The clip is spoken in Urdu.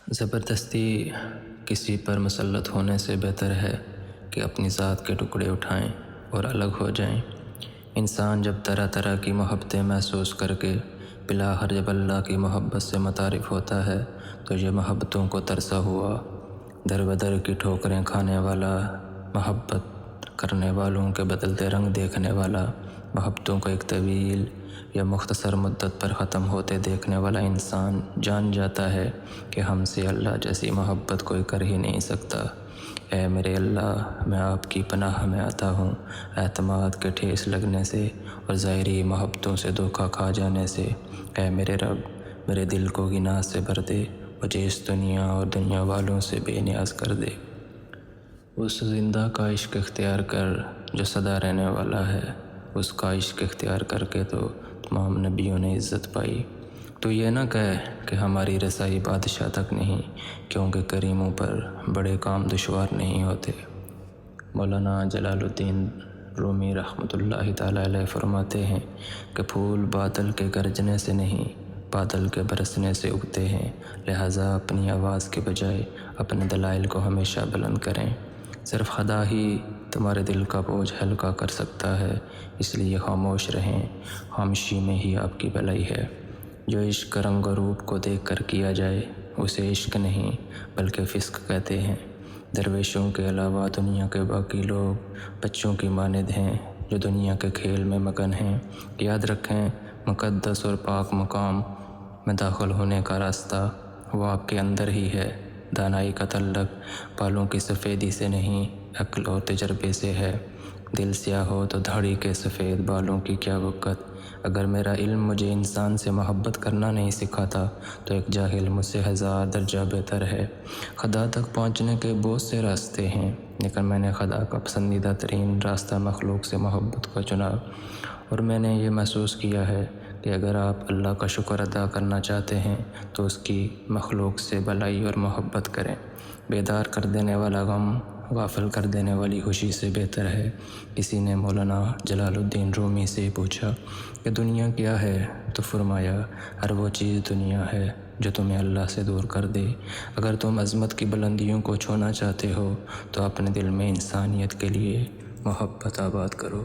زبردستی کسی پر مسلط ہونے سے بہتر ہے کہ اپنی ذات کے ٹکڑے اٹھائیں اور الگ ہو جائیں۔ انسان جب طرح طرح کی محبتیں محسوس کر کے بالآخر جب اللہ کی محبت سے متعارف ہوتا ہے تو یہ محبتوں کو ترسا ہوا، در بدر کی ٹھوکریں کھانے والا، محبت کرنے والوں کے بدلتے رنگ دیکھنے والا، محبتوں کو ایک طویل یا مختصر مدت پر ختم ہوتے دیکھنے والا انسان جان جاتا ہے کہ ہم سے اللہ جیسی محبت کوئی کر ہی نہیں سکتا۔ اے میرے اللہ، میں آپ کی پناہ میں آتا ہوں اعتماد کے ٹھیس لگنے سے اور ظاہری محبتوں سے دھوکہ کھا جانے سے۔ اے میرے رب، میرے دل کو گناہ سے بھر دے، مجھے اس دنیا اور دنیا والوں سے بے نیاز کر دے۔ اس زندہ کا عشق اختیار کر جو سدا رہنے والا ہے، اس کا عشق اختیار کر کے تو تمام نبیوں نے عزت پائی۔ تو یہ نہ کہے کہ ہماری رسائی بادشاہ تک نہیں، کیونکہ کریموں پر بڑے کام دشوار نہیں ہوتے۔ مولانا جلال الدین رومی رحمۃ اللہ تعالی علیہ فرماتے ہیں کہ پھول بادل کے گرجنے سے نہیں، بادل کے برسنے سے اگتے ہیں، لہٰذا اپنی آواز کے بجائے اپنے دلائل کو ہمیشہ بلند کریں۔ صرف خدا ہی تمہارے دل کا بوجھ ہلکا کر سکتا ہے، اس لیے خاموش رہیں، خاموشی میں ہی آپ کی بھلائی ہے۔ جو عشق رنگ و روپ کو دیکھ کر کیا جائے اسے عشق نہیں بلکہ فسق کہتے ہیں۔ درویشوں کے علاوہ دنیا کے باقی لوگ بچوں کی مانند ہیں جو دنیا کے کھیل میں مگن ہیں۔ یاد رکھیں، مقدس اور پاک مقام میں داخل ہونے کا راستہ وہ آپ کے اندر ہی ہے۔ دانائی کا تعلق بالوں کی سفیدی سے نہیں، عقل اور تجربے سے ہے۔ دل سیاہ ہو تو داڑھی کے سفید بالوں کی کیا وقت۔ اگر میرا علم مجھے انسان سے محبت کرنا نہیں سکھاتا تو ایک جاہل مجھ سے 1000 درجہ بہتر ہے۔ خدا تک پہنچنے کے بہت سے راستے ہیں، لیکن میں نے خدا کا پسندیدہ ترین راستہ مخلوق سے محبت کو چنا، اور میں نے یہ محسوس کیا ہے کہ اگر آپ اللہ کا شکر ادا کرنا چاہتے ہیں تو اس کی مخلوق سے بھلائی اور محبت کریں۔ بیدار کر دینے والا غم غافل کر دینے والی خوشی سے بہتر ہے۔ کسی نے مولانا جلال الدین رومی سے پوچھا کہ دنیا کیا ہے؟ تو فرمایا، ہر وہ چیز دنیا ہے جو تمہیں اللہ سے دور کر دے۔ اگر تم عظمت کی بلندیوں کو چھونا چاہتے ہو تو اپنے دل میں انسانیت کے لیے محبت آباد کرو۔